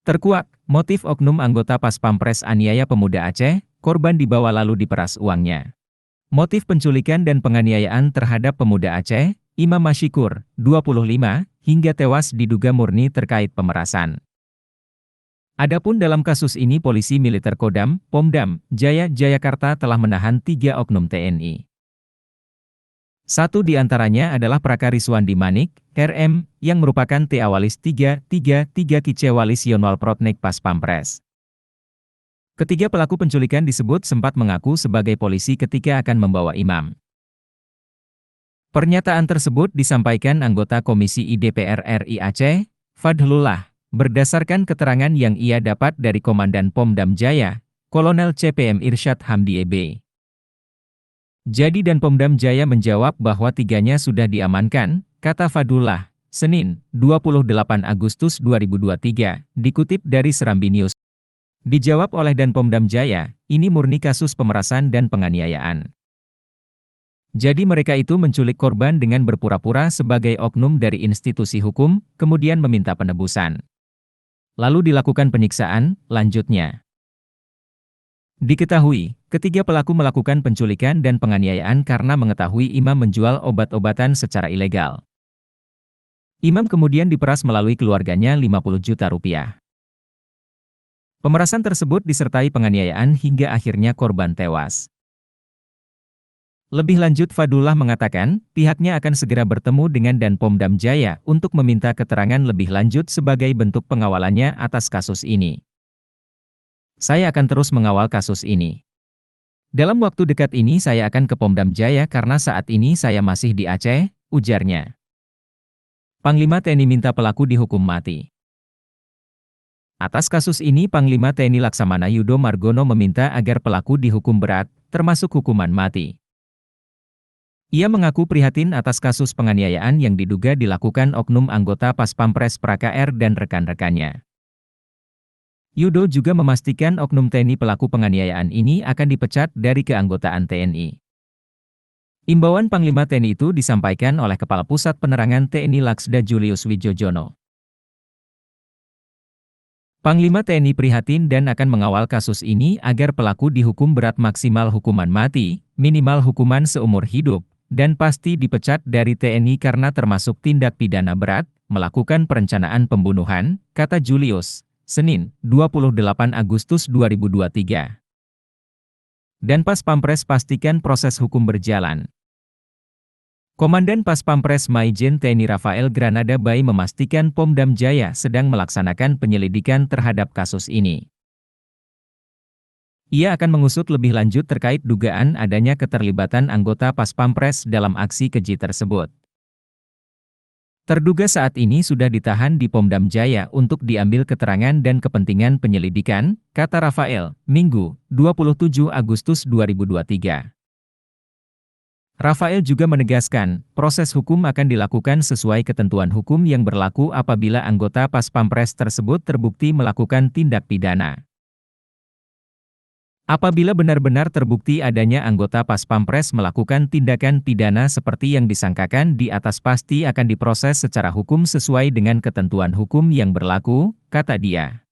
Terkuak, motif oknum anggota Pas Pampres aniaya pemuda Aceh, korban dibawa lalu diperas uangnya. Motif penculikan dan penganiayaan terhadap pemuda Aceh, Imam Masyikur, 25, hingga tewas diduga murni terkait pemerasan. Adapun dalam kasus ini polisi militer Kodam, Pomdam, Jaya, Jayakarta telah menahan 3 oknum TNI. Satu di antaranya adalah Prakariswandi Manik, RM, yang merupakan T-Awalis 333 Kicewalis Yonwal Protnek Pas Pampres. Ketiga pelaku penculikan disebut sempat mengaku sebagai polisi ketika akan membawa Imam. Pernyataan tersebut disampaikan anggota Komisi I DPR RI Aceh, Fadlullah, berdasarkan keterangan yang ia dapat dari Komandan Pomdam Jaya, Kolonel CPM Irsyad Hamdi EB. Jadi dan Pomdam Jaya menjawab bahwa tiganya sudah diamankan, kata Fadlullah, Senin, 28 Agustus 2023, dikutip dari Serambi News. Dijawab oleh Dan Pomdam Jaya, ini murni kasus pemerasan dan penganiayaan. Jadi mereka itu menculik korban dengan berpura-pura sebagai oknum dari institusi hukum, kemudian meminta penebusan. Lalu dilakukan penyiksaan, lanjutnya. Diketahui, ketiga pelaku melakukan penculikan dan penganiayaan karena mengetahui Imam menjual obat-obatan secara ilegal. Imam kemudian diperas melalui keluarganya 50 juta rupiah. Pemerasan tersebut disertai penganiayaan hingga akhirnya korban tewas. Lebih lanjut Fadlullah mengatakan, pihaknya akan segera bertemu dengan Dan Pomdam Jaya untuk meminta keterangan lebih lanjut sebagai bentuk pengawalannya atas kasus ini. Saya akan terus mengawal kasus ini. Dalam waktu dekat ini saya akan ke Pomdam Jaya karena saat ini saya masih di Aceh, ujarnya. Panglima TNI minta pelaku dihukum mati. Atas kasus ini Panglima TNI Laksamana Yudo Margono meminta agar pelaku dihukum berat, termasuk hukuman mati. Ia mengaku prihatin atas kasus penganiayaan yang diduga dilakukan oknum anggota Pas Pampres Praka-R dan rekan-rekannya. Yudo juga memastikan oknum TNI pelaku penganiayaan ini akan dipecat dari keanggotaan TNI. Imbauan Panglima TNI itu disampaikan oleh Kepala Pusat Penerangan TNI Laksda Julius Wijojono. Panglima TNI prihatin dan akan mengawal kasus ini agar pelaku dihukum berat maksimal hukuman mati, minimal hukuman seumur hidup, dan pasti dipecat dari TNI karena termasuk tindak pidana berat, melakukan perencanaan pembunuhan, kata Julius, Senin, 28 Agustus 2023. Dan Pas Pampres pastikan proses hukum berjalan. Komandan Pas Pampres Maijen TNI Rafael Granada Bay memastikan Pomdam Jaya sedang melaksanakan penyelidikan terhadap kasus ini. Ia akan mengusut lebih lanjut terkait dugaan adanya keterlibatan anggota Pas Pampres dalam aksi keji tersebut. Terduga saat ini sudah ditahan di Pomdam Jaya untuk diambil keterangan dan kepentingan penyelidikan, kata Rafael, Minggu, 27 Agustus 2023. Rafael juga menegaskan, proses hukum akan dilakukan sesuai ketentuan hukum yang berlaku apabila anggota Pas Pampres tersebut terbukti melakukan tindak pidana. Apabila benar-benar terbukti adanya anggota Pas Pampres melakukan tindakan pidana seperti yang disangkakan di atas pasti akan diproses secara hukum sesuai dengan ketentuan hukum yang berlaku, kata dia.